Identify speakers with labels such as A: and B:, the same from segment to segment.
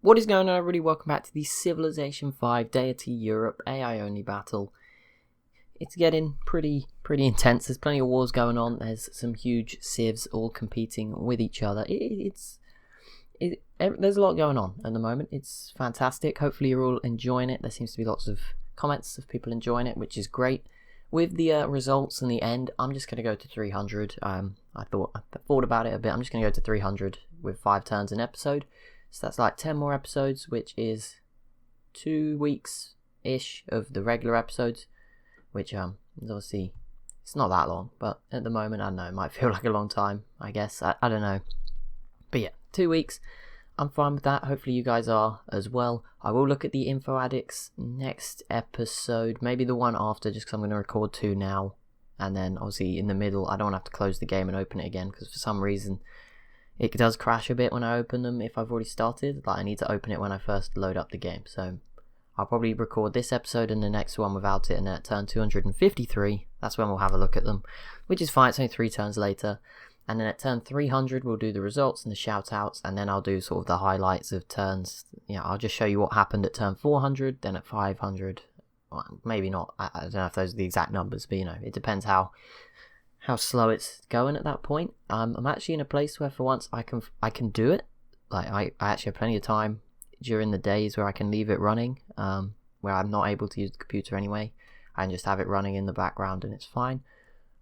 A: What is going on, everybody? Welcome back to the Civilization 5 Deity Europe AI only battle. It's getting pretty intense. There's plenty of wars going on. There's some huge civs all competing with each other. There's a lot going on at the moment. It's fantastic. Hopefully you're all enjoying it. There seems to be lots of comments of people enjoying it, which is great. With the results in the end, I'm just going to go to 300. I thought about it a bit. I'm just going to go to 300 with 5 turns an episode. So that's like 10 more episodes, which is 2 weeks-ish of the regular episodes, which is obviously, it's not that long, but at the moment, I don't know, it might feel like a long time, I guess, I don't know. But yeah, 2 weeks, I'm fine with that. Hopefully you guys are as well. I will look at the Info Addicts next episode, maybe the one after, just because I'm going to record 2 now, and then obviously in the middle, I don't want to have to close the game and open it again, because for some reason, it does crash a bit when I open them if I've already started. Like, I need to open it when I first load up the game. So I'll probably record this episode and the next one without it, and then at turn 253, that's when we'll have a look at them, which is fine. It's only 3 turns later. And then at turn 300, we'll do the results and the shout outs, and then I'll do sort of the highlights of turns. Yeah, I'll just show you what happened at turn 400, then at 500. Well, maybe not. I don't know if those are the exact numbers, but it depends how slow it's going at that point. I'm actually in a place where for once I can do it. Like, I actually have plenty of time during the days where I can leave it running, where I'm not able to use the computer anyway. I can just have it running in the background and it's fine.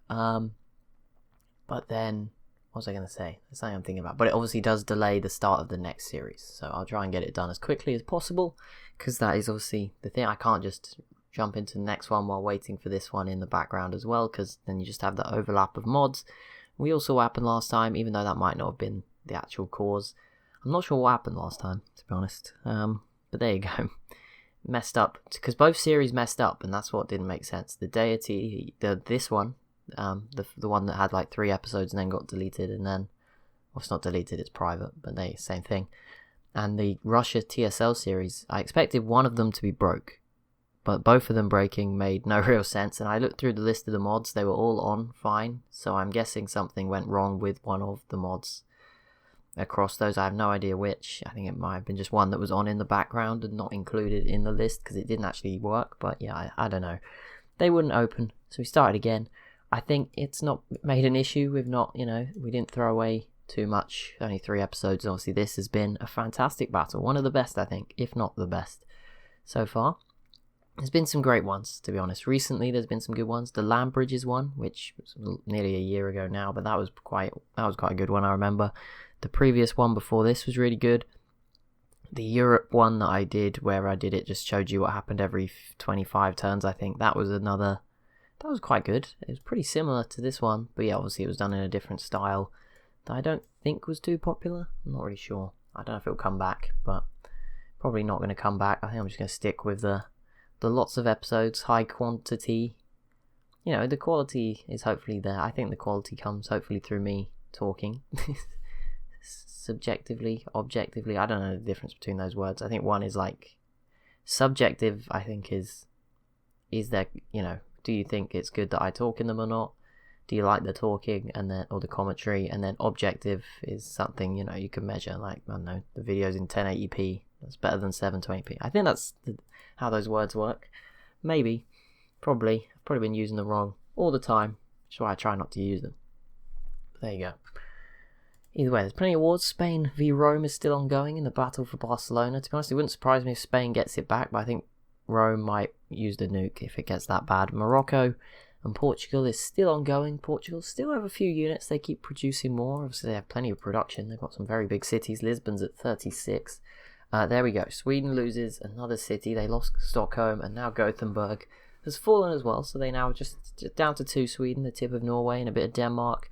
A: But then, what was I going to say? There's something I'm thinking about. But it obviously does delay the start of the next series. So I'll try and get it done as quickly as possible, because that is obviously the thing. I can't just jump into the next one while waiting for this one in the background as well, because then you just have the overlap of mods. We all saw what happened last time, even though that might not have been the actual cause. I'm not sure what happened last time, to be honest. But there you go. Messed up, because both series messed up, and that's what didn't make sense. The Deity, this one, the one that had like 3 episodes and then got deleted, and then, well, it's not deleted, it's private, but same thing. And the Russia TSL series, I expected one of them to be broke, but both of them breaking made no real sense. And I looked through the list of the mods, they were all on fine, so I'm guessing something went wrong with one of the mods across those. I have no idea which. I think it might have been just one that was on in the background and not included in the list, because it didn't actually work. But yeah, I don't know, they wouldn't open, so we started again. I think it's not made an issue with not, we didn't throw away too much. Only 3 episodes. Obviously this has been a fantastic battle, one of the best, I think, if not the best so far. There's been some great ones, to be honest. Recently, there's been some good ones. The Land Bridges one, which was nearly a year ago now, but that was quite a good one, I remember. The previous one before this was really good. The Europe one that I did, where I did it, just showed you what happened every 25 turns, I think. That was quite good. It was pretty similar to this one, but yeah, obviously it was done in a different style that I don't think was too popular. I'm not really sure. I don't know if it'll come back, but probably not going to come back. I think I'm just going to stick with the lots of episodes, high quantity. The quality is hopefully there. I think the quality comes hopefully through me talking. Subjectively, objectively, I don't know the difference between those words. I think one is like subjective, I think is there, do you think it's good that I talk in them or not? Do you like the talking or the commentary? And then objective is something, you can measure, like, I don't know, the videos in 1080p. That's better than 720p. I think that's how those words work. Maybe. Probably. I've probably been using them wrong all the time, which is why I try not to use them. But there you go. Either way, there's plenty of wars. Spain v Rome is still ongoing in the battle for Barcelona. To be honest, it wouldn't surprise me if Spain gets it back, but I think Rome might use the nuke if it gets that bad. Morocco and Portugal is still ongoing. Portugal still have a few units. They keep producing more. Obviously, they have plenty of production. They've got some very big cities. Lisbon's at 36. There we go. Sweden loses another city. They lost Stockholm, and now Gothenburg has fallen as well. So they now just down to 2 Sweden, the tip of Norway, and a bit of Denmark.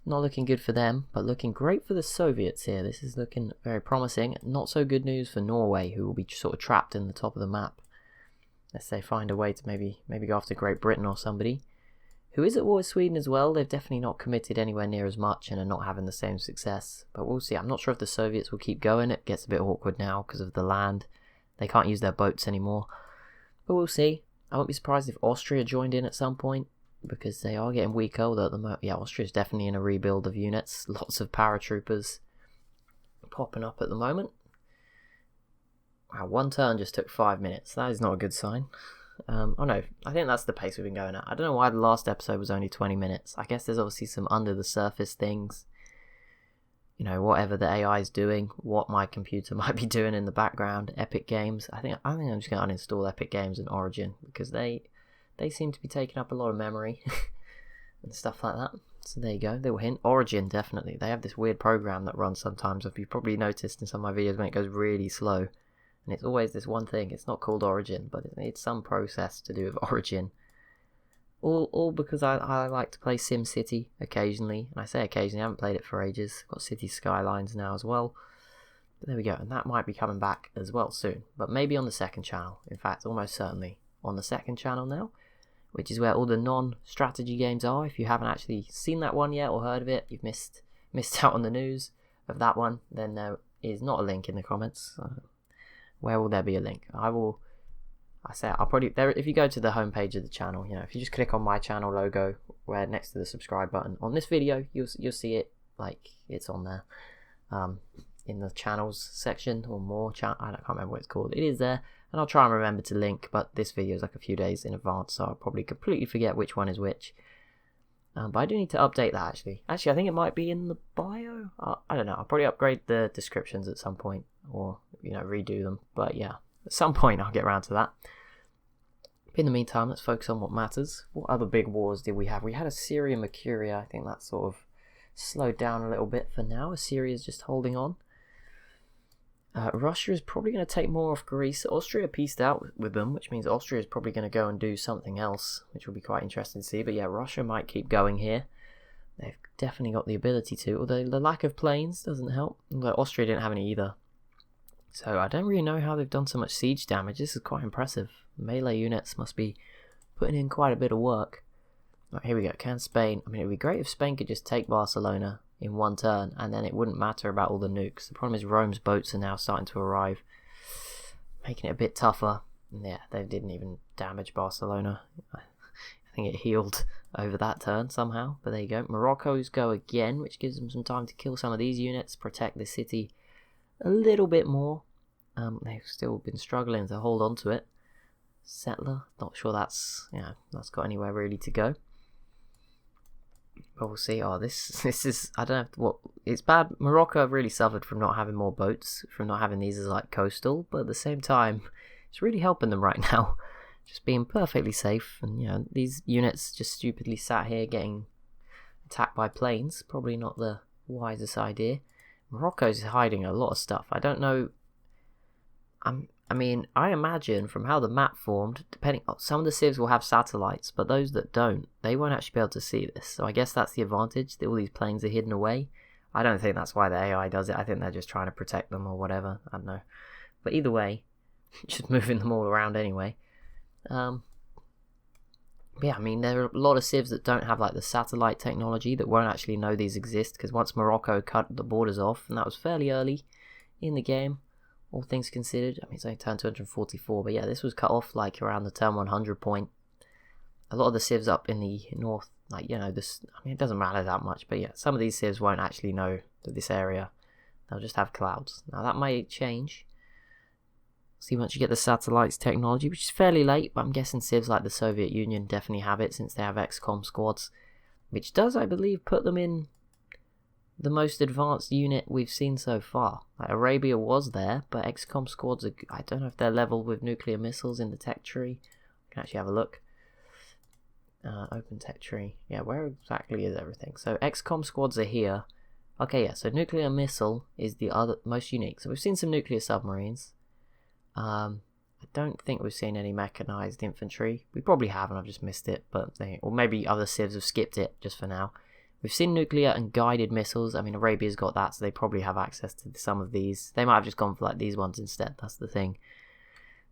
A: Not looking good for them, but looking great for the Soviets here. This is looking very promising. Not so good news for Norway, who will be sort of trapped in the top of the map, unless they find a way to maybe go after Great Britain or somebody, who is at war with Sweden as well. They've definitely not committed anywhere near as much and are not having the same success. But we'll see. I'm not sure if the Soviets will keep going. It gets a bit awkward now because of the land. They can't use their boats anymore. But we'll see. I won't be surprised if Austria joined in at some point, because they are getting weaker. Although at the moment, yeah, Austria's definitely in a rebuild of units. Lots of paratroopers popping up at the moment. Wow, one turn just took 5 minutes. That is not a good sign. Oh no, I think that's the pace we've been going at. I don't know why the last episode was only 20 minutes. I guess there's obviously some under the surface things. You know, whatever the AI is doing, what my computer might be doing in the background. Epic Games. I think I'm just going to uninstall Epic Games and Origin because they seem to be taking up a lot of memory and stuff like that. So there you go. Little hint. Origin, definitely. They have this weird program that runs sometimes. If you've probably noticed in some of my videos when it goes really slow. And it's always this one thing. It's not called Origin, but it's some process to do with Origin. All because I like to play SimCity occasionally. And I say occasionally, I haven't played it for ages. Got City Skylines now as well. But there we go. And that might be coming back as well soon. But maybe on the second channel. In fact, almost certainly on the second channel now. Which is where all the non-strategy games are. If you haven't actually seen that one yet or heard of it, you've missed out on the news of that one, then there is not a link in the comments. Where will there be a link? I'll probably there. If you go to the homepage of the channel, you know, if you just click on my channel logo, where next to the subscribe button on this video, you'll see it like it's on there, in the channels section or more. I can't remember what it's called. It is there. And I'll try and remember to link, but this video is like a few days in advance, so I'll probably completely forget which one is which. But I do need to update that, actually. Actually, I think it might be in the bio. I don't know. I'll probably upgrade the descriptions at some point, or, you know, redo them. But yeah, at some point I'll get around to that. In the meantime, let's focus on what matters. What other big wars did we have? We had Assyria and Mercuria. I think that sort of slowed down a little bit for now. Assyria is just holding on. Russia is probably going to take more off Greece. Austria pieced out with them, which means Austria is probably going to go and do something else, which will be quite interesting to see. But yeah, Russia might keep going here. They've definitely got the ability to, although the lack of planes doesn't help. Although Austria didn't have any either. So I don't really know how they've done so much siege damage. This is quite impressive. Melee units must be putting in quite a bit of work. Right, here we go. Can Spain... I mean, it would be great if Spain could just take Barcelona in one turn, and then it wouldn't matter about all the nukes. The problem is Rome's boats are now starting to arrive, making it a bit tougher. And yeah, they didn't even damage Barcelona. I think it healed over that turn somehow, but there you go. Morocco's go again, which gives them some time to kill some of these units, protect the city a little bit more. They've still been struggling to hold on to it. Settler, not sure that's got anywhere really to go. But we'll see. Oh, this is, I don't know what, it's bad. Morocco have really suffered from not having more boats, from not having these as like coastal, but at the same time, it's really helping them right now. Just being perfectly safe, and you know, these units just stupidly sat here getting attacked by planes. Probably not the wisest idea. Morocco's hiding a lot of stuff. I don't know. I mean, I imagine from how the map formed, depending on some of the civs will have satellites, but those that don't, they won't actually be able to see this. So I guess that's the advantage, that all these planes are hidden away. I don't think that's why the AI does it. I think they're just trying to protect them or whatever. I don't know. But either way, just moving them all around anyway. Yeah, I mean, there are a lot of civs that don't have like the satellite technology that won't actually know these exist, because once Morocco cut the borders off, and that was fairly early in the game, all things considered. I mean, it's only turn 244, but yeah, this was cut off like around the turn 100 point. A lot of the civs up in the north, like, you know, this, I mean, it doesn't matter that much, but yeah, some of these civs won't actually know that this area. They'll just have clouds. Now, that may change. See, once you get the satellites technology, which is fairly late, but I'm guessing civs like the Soviet Union definitely have it, since they have XCOM squads, which does, I believe, put them in the most advanced unit we've seen so far. Like, Arabia was there, but XCOM squads are, I don't know if they're level with nuclear missiles in the tech tree. I can actually have a look. Open tech tree. Yeah, where exactly is everything? So XCOM squads are here. Okay, yeah, so nuclear missile is the other most unique. So we've seen some nuclear submarines. I don't think we've seen any mechanized infantry. We probably have, and I've just missed it, but or maybe other civs have skipped it just for now. We've seen nuclear and guided missiles. I mean, Arabia's got that, so they probably have access to some of these. They might have just gone for like these ones instead. That's the thing.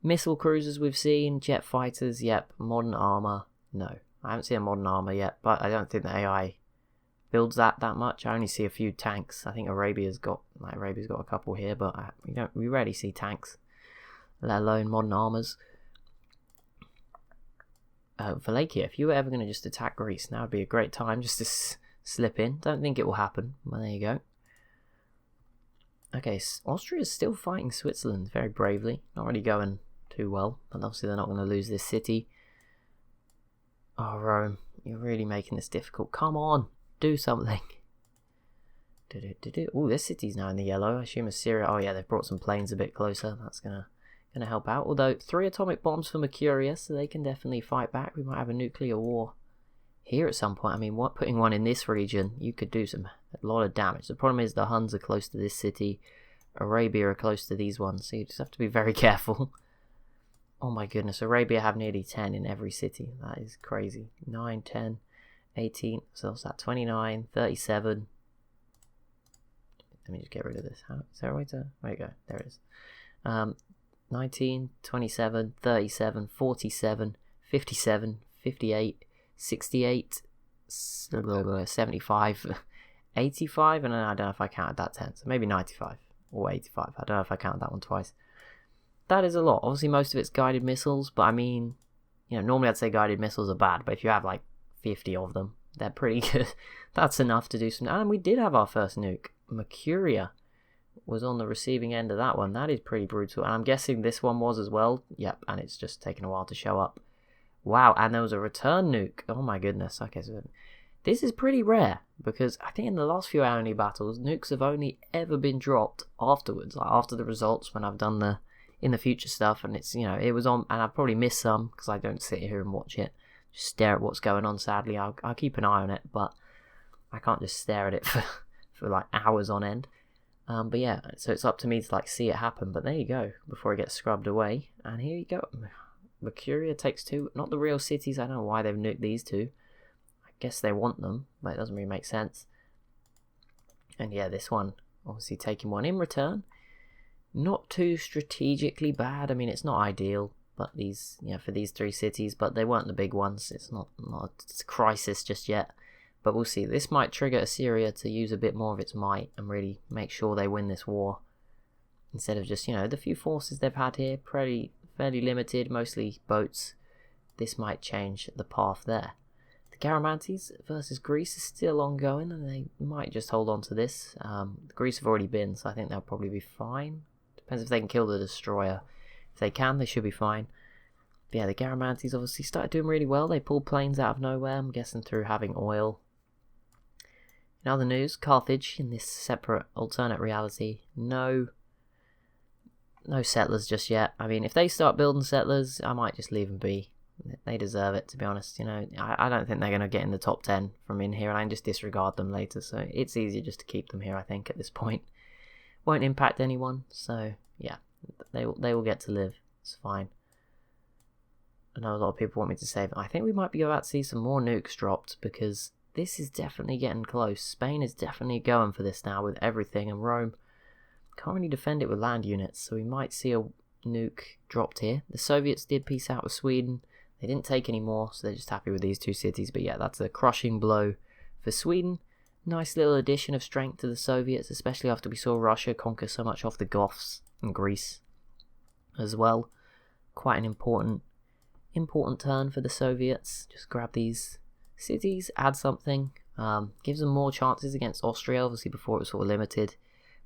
A: Missile cruisers we've seen, jet fighters, yep. Modern armor, no. I haven't seen a modern armor yet, but I don't think the AI builds that much. I only see a few tanks. I think Arabia's got a couple here, but we rarely see tanks, let alone modern armors. Wallachia, if you were ever going to just attack Greece, now would be a great time just to slip in. Don't think it will happen. Well, there you go. Okay, Austria's still fighting Switzerland very bravely. Not really going too well, but obviously they're not going to lose this city. Oh, Rome, you're really making this difficult. Come on, do something. Oh, this city's now in the yellow. I assume Assyria. Oh yeah, they've brought some planes a bit closer. That's gonna help out. Although 3 atomic bombs for Mercuria, so they can definitely fight back. We might have a nuclear war here at some point. I mean, putting one in this region, you could do a lot of damage. The problem is the Huns are close to this city. Arabia are close to these ones, so you just have to be very careful. Oh my goodness, Arabia have nearly 10 in every city. That is crazy. 9, 10, 18, so what's that? 29, 37. Let me just get rid of this. How is there a way to... There you go, there it is. 19, 27, 37, 47, 57, 58, 68, 75, 85, and I don't know if I counted that 10, so maybe 95 or 85. I don't know if I counted that one twice. That is a lot. Obviously, most of it's guided missiles, but I mean, normally I'd say guided missiles are bad, but if you have like 50 of them, they're pretty good. That's enough to do some... And we did have our first nuke. Mercuria was on the receiving end of that one. That is pretty brutal, and I'm guessing this one was as well. Yep, and it's just taken a while to show up. Wow, and there was a return nuke. Oh my goodness. Okay, so this is pretty rare, because I think in the last few Irony battles, nukes have only ever been dropped afterwards, like after the results, when I've done the in the future stuff, and it's, it was on, and I've probably missed some, because I don't sit here and watch it, just stare at what's going on. Sadly, I'll keep an eye on it, but I can't just stare at it for like hours on end. But yeah, so it's up to me to like see it happen. But there you go, before it gets scrubbed away. And here you go. Mercuria takes 2. Not the real cities. I don't know why they've nuked these 2. I guess they want them, but it doesn't really make sense. And yeah, this one, obviously taking 1 in return. Not too strategically bad. I mean, it's not ideal, but these, for these 3 cities, but they weren't the big ones. It's not a crisis just yet. But we'll see. This might trigger Assyria to use a bit more of its might and really make sure they win this war. Instead of just, the few forces they've had here, fairly limited, mostly boats. This might change the path there. The Garamantes versus Greece is still ongoing, and they might just hold on to this. Greece have already been, so I think they'll probably be fine. Depends if they can kill the destroyer. If they can, they should be fine. But yeah, the Garamantes obviously started doing really well. They pulled planes out of nowhere, I'm guessing through having oil. In other news, Carthage, in this separate alternate reality, no settlers just yet. I mean, if they start building settlers, I might just leave them be. They deserve it, to be honest. I don't think they're going to get in the top 10 from in here, and I can just disregard them later. So it's easier just to keep them here, I think, at this point. Won't impact anyone, so yeah, they will get to live. It's fine. I know a lot of people want me to save it. I think we might be about to see some more nukes dropped, because this is definitely getting close. Spain is definitely going for this now with everything, and Rome can't really defend it with land units, so we might see a nuke dropped here. The Soviets did peace out with Sweden. They didn't take any more, so they're just happy with these 2 cities. But yeah, that's a crushing blow for Sweden. Nice little addition of strength to the Soviets, especially after we saw Russia conquer so much off the Goths and Greece as well. Quite an important turn for the Soviets. Just grab these cities, add something, gives them more chances against Austria. Obviously before it was sort of limited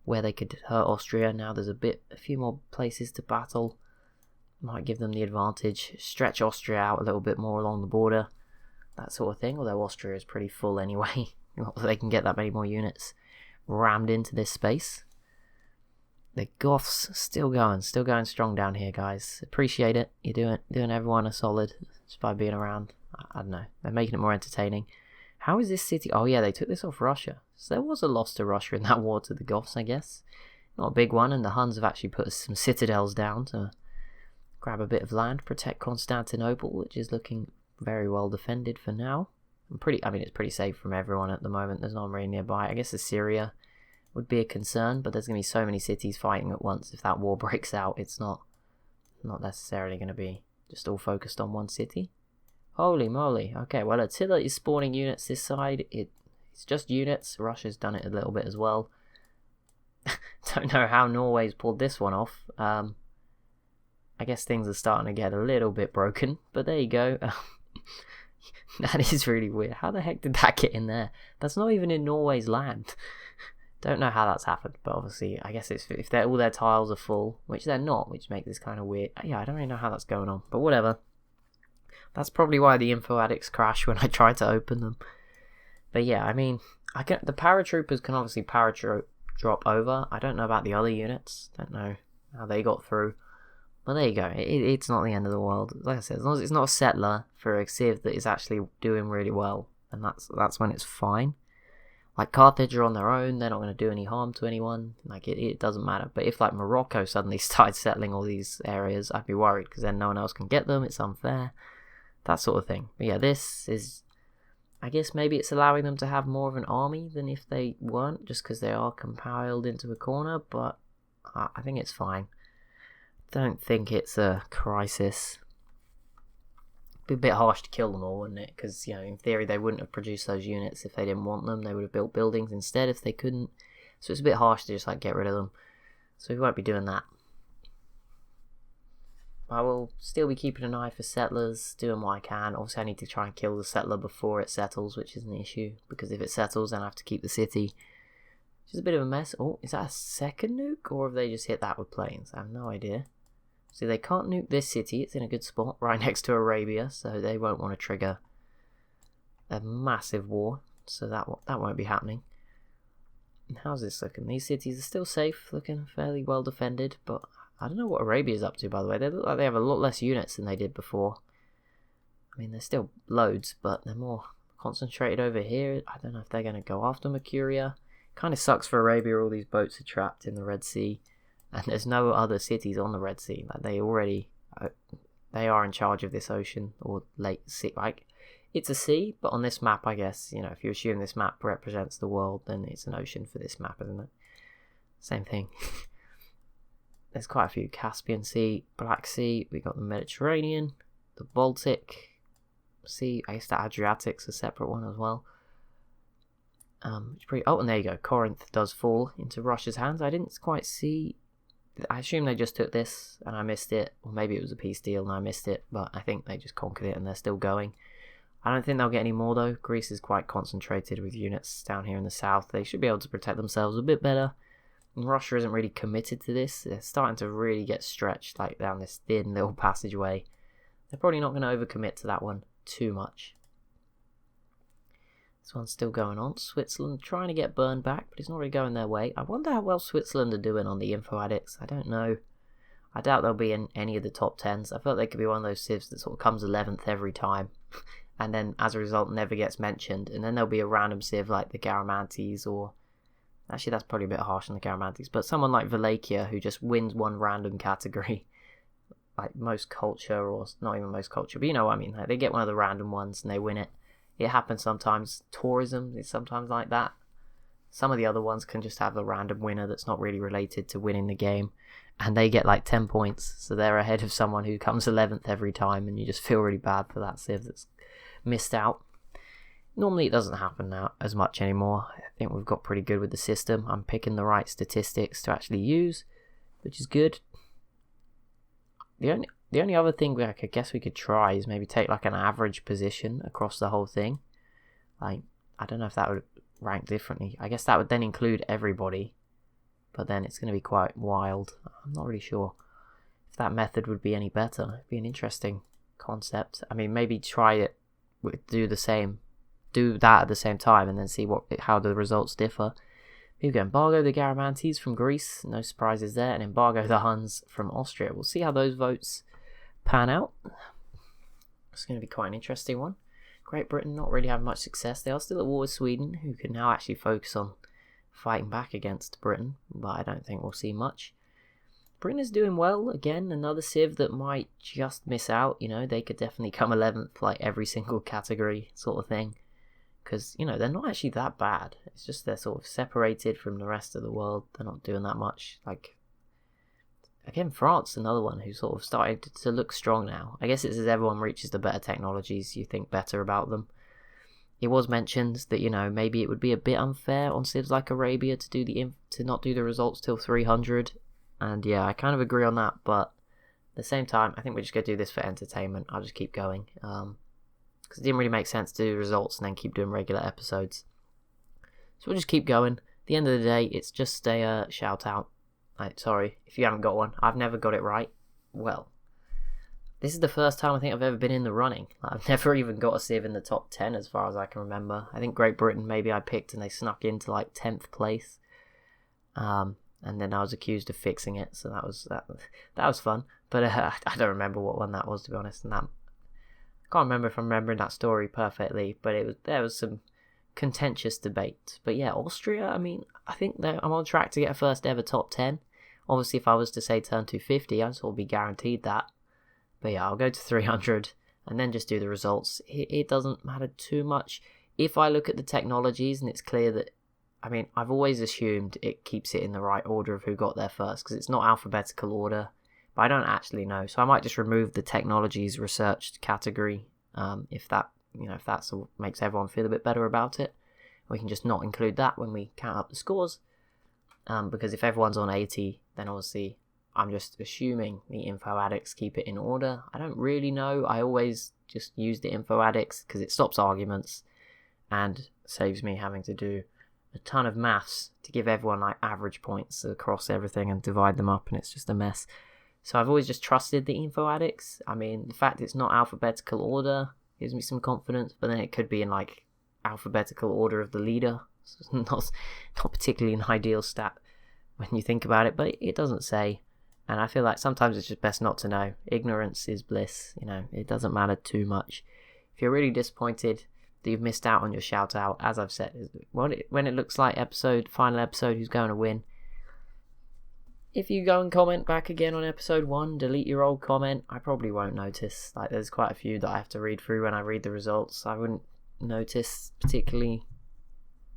A: where they could hurt Austria. Now there's a few more places to battle. Might give them the advantage, stretch Austria out a little bit more along the border, that sort of thing, although Austria is pretty full anyway. Not that they can get that many more units rammed into this space. The Goths still going strong down here, guys. Appreciate it. You're doing everyone a solid just by being around. I don't know. They're making it more entertaining. How is this city? Oh yeah, they took this off Russia. So there was a loss to Russia in that war to the Goths, I guess. Not a big one, and the Huns have actually put some citadels down to grab a bit of land, protect Constantinople, which is looking very well defended for now. It's pretty safe from everyone at the moment. There's no one really nearby. I guess Assyria would be a concern, but there's going to be so many cities fighting at once. If that war breaks out, it's not necessarily going to be just all focused on one city. Holy moly. Okay, well, Attila is spawning units this side. It's just units. Russia's done it a little bit as well. Don't know how Norway's pulled this one off. I guess things are starting to get a little bit broken, but there you go. That is really weird. How the heck did that get in there? That's not even in Norway's land. Don't know how that's happened, but obviously, I guess it's if all their tiles are full, which they're not, which makes this kind of weird. Yeah, I don't really know how that's going on, but whatever. That's probably why the info addicts crash when I try to open them. But yeah, I mean, the paratroopers can obviously drop over. I don't know about the other units. Don't know how they got through. But there you go. It's not the end of the world. Like I said, as long as it's not a settler for a civ that is actually doing really well, and that's when it's fine. Like Carthage are on their own, they're not going to do any harm to anyone. Like it doesn't matter. But if like Morocco suddenly started settling all these areas, I'd be worried because then no one else can get them. It's unfair, that sort of thing. But yeah, this is, I guess maybe it's allowing them to have more of an army than if they weren't, just because they are compiled into a corner. But I think it's fine. Don't think it's a crisis. Be a bit harsh to kill them all, wouldn't it? Because, you know, in theory they wouldn't have produced those units if they didn't want them. They would have built buildings instead if they couldn't. So it's a bit harsh to just like get rid of them. So we won't be doing that. I will still be keeping an eye for settlers, doing what I can. Obviously I need to try and kill the settler before it settles, which is an issue. Because if it settles, then I have to keep the city. Which is a bit of a mess. Oh, is that a second nuke? Or have they just hit that with planes? I have no idea. See, they can't nuke this city. It's in a good spot, right next to Arabia, so they won't want to trigger a massive war. So that won't be happening. And how's this looking? These cities are still safe, looking fairly well defended, but I don't know what Arabia's up to, by the way. They look like they have a lot less units than they did before. I mean, there's still loads, but they're more concentrated over here. I don't know if they're going to go after Mercuria. Kind of sucks for Arabia, all these boats are trapped in the Red Sea. And there's no other cities on the Red Sea. Like they are in charge of this ocean or lake sea. Like it's a sea, but on this map, I guess, you know, if you assume this map represents the world, then it's an ocean for this map, isn't it? Same thing. There's quite a few: Caspian Sea, Black Sea. We got the Mediterranean, the Baltic Sea. I guess the Adriatic's a separate one as well. Oh, and there you go. Corinth does fall into Russia's hands. I didn't quite see. I assume they just took this and I missed it, or maybe it was a peace deal and I missed it, but I think they just conquered it and they're still going. I don't think they'll get any more though. Greece is quite concentrated with units down here in the south. They should be able to protect themselves a bit better. And Russia isn't really committed to this. They're starting to really get stretched like down this thin little passageway. They're probably not going to overcommit to that one too much. This one's still going on. Switzerland trying to get burned back, but it's not really going their way. I wonder how well Switzerland are doing on the info addicts. I don't know. I doubt they'll be in any of the top 10s. I felt they could be one of those civs that sort of comes 11th every time. And then, as a result, never gets mentioned. And then there'll be a random civ like the Garamantes or... Actually, that's probably a bit harsh on the Garamantes. But someone like Wallachia who just wins one random category. Like most culture, or not even most culture. But you know what I mean. Like, they get one of the random ones and they win it. It happens sometimes. Tourism is sometimes like that. Some of the other ones can just have a random winner that's not really related to winning the game. And they get like 10 points. So they're ahead of someone who comes 11th every time. And you just feel really bad for that civ that's missed out. Normally it doesn't happen now as much anymore. I think we've got pretty good with the system. I'm picking the right statistics to actually use, which is good. The only other thing I guess we could try is maybe take like an average position across the whole thing. Like, I don't know if that would rank differently. I guess that would then include everybody, but then it's going to be quite wild. I'm not really sure if that method would be any better. It'd be an interesting concept. I mean, maybe try it, do that at the same time and then see how the results differ. Here we go, embargo the Garamantes from Greece, no surprises there, and embargo the Huns from Austria. We'll see how those votes pan out. It's going to be quite an interesting one. Great Britain not really having much success. They are still at war with Sweden, who can now actually focus on fighting back against Britain, but I don't think we'll see much. Britain is doing well. Again, another civ that might just miss out. You know, they could definitely come 11th, like every single category sort of thing. Because, you know, they're not actually that bad. It's just they're sort of separated from the rest of the world. They're not doing that much. Like, again, France, another one who sort of started to look strong now. I guess it's as everyone reaches the better technologies, you think better about them. It was mentioned that, you know, maybe it would be a bit unfair on civs like Arabia to not do the results till 300. And yeah, I kind of agree on that. But at the same time, I think we're just going to do this for entertainment. I'll just keep going. Because it didn't really make sense to do results and then keep doing regular episodes. So we'll just keep going. the end of the day, it's just a shout out. Sorry if you haven't got one. I've never got it right. Well, this is the first time I think I've ever been in the running. I've never even got a civ in the top 10 as far as I can remember. I think Great Britain maybe I picked and they snuck into like 10th place. And then I was accused of fixing it, so that was fun. But I don't remember what one that was, to be honest. And I can't remember if I'm remembering that story perfectly, but there was some contentious debate. But yeah, Austria, I mean, I think I'm on track to get a first ever top 10. Obviously, if I was to say turn 250, I'd sort of be guaranteed that. But yeah, I'll go to 300 and then just do the results. It doesn't matter too much. If I look at the technologies and it's clear that, I mean, I've always assumed it keeps it in the right order of who got there first, because it's not alphabetical order, but I don't actually know. So I might just remove the technologies researched category, if that makes everyone feel a bit better about it. We can just not include that when we count up the scores, because if everyone's on 80, then obviously I'm just assuming the info addicts keep it in order. I don't really know. I always just use the info addicts because it stops arguments and saves me having to do a ton of maths to give everyone like average points across everything and divide them up, and it's just a mess. So I've always just trusted the info addicts. I mean, the fact it's not alphabetical order gives me some confidence, but then it could be in like alphabetical order of the leader. So it's not particularly an ideal stat when you think about it, but it doesn't say. And I feel like sometimes it's just best not to know. Ignorance is bliss, it doesn't matter too much. If you're really disappointed that you've missed out on your shout out, as I've said, when it looks like final episode, who's going to win? If you go and comment back again on episode 1, delete your old comment, I probably won't notice. Like, there's quite a few that I have to read through when I read the results. I wouldn't notice particularly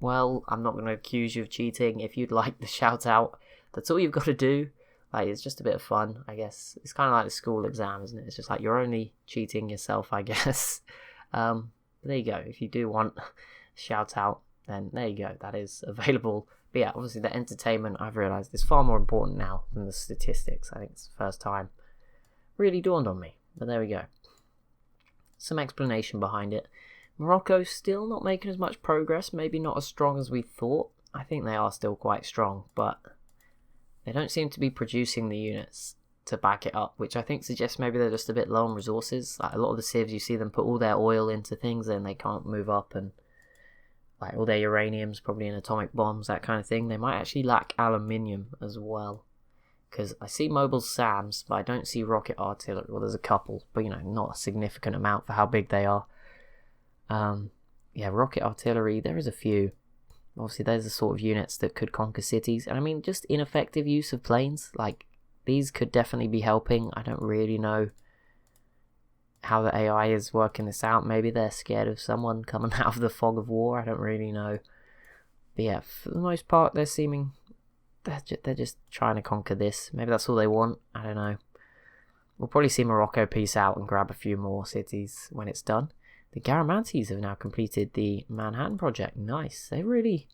A: well. I'm not going to accuse you of cheating. If you'd like the shout out, that's all you've got to do. Like, it's just a bit of fun, I guess. It's kind of like the school exam, isn't it? It's just like you're only cheating yourself, I guess. But there you go. If you do want a shout out, then there you go. That is available. But yeah, obviously the entertainment, I've realised, is far more important now than the statistics. I think it's the first time really dawned on me. But there we go. Some explanation behind it. Morocco still not making as much progress. Maybe not as strong as we thought. I think they are still quite strong, but they don't seem to be producing the units to back it up, which I think suggests maybe they're just a bit low on resources. Like, a lot of the civs, you see them put all their oil into things, then they can't move up, and like all their uranium's probably in atomic bombs, that kind of thing. They might actually lack aluminium as well, because I see mobile SAMs, but I don't see rocket artillery. Well, there's a couple, but not a significant amount for how big they are. Yeah, rocket artillery, there is a few. Obviously, there's the sort of units that could conquer cities. And I mean, just ineffective use of planes. Like, these could definitely be helping. I don't really know how the AI is working this out. Maybe they're scared of someone coming out of the fog of war. I don't really know. But yeah, for the most part, they're just trying to conquer this. Maybe that's all they want. I don't know. We'll probably see Morocco peace out and grab a few more cities when it's done. The Garamantes have now completed the Manhattan Project. Nice. They really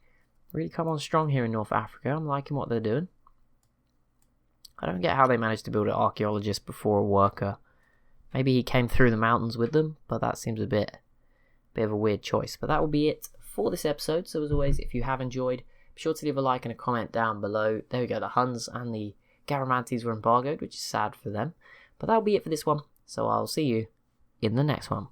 A: come on strong here in North Africa. I'm liking what they're doing. I don't get how they managed to build an archaeologist before a worker. Maybe he came through the mountains with them, but that seems a bit of a weird choice. But that will be it for this episode. So as always, if you have enjoyed, be sure to leave a like and a comment down below. There we go. The Huns and the Garamantes were embargoed, which is sad for them. But that will be it for this one. So I'll see you in the next one.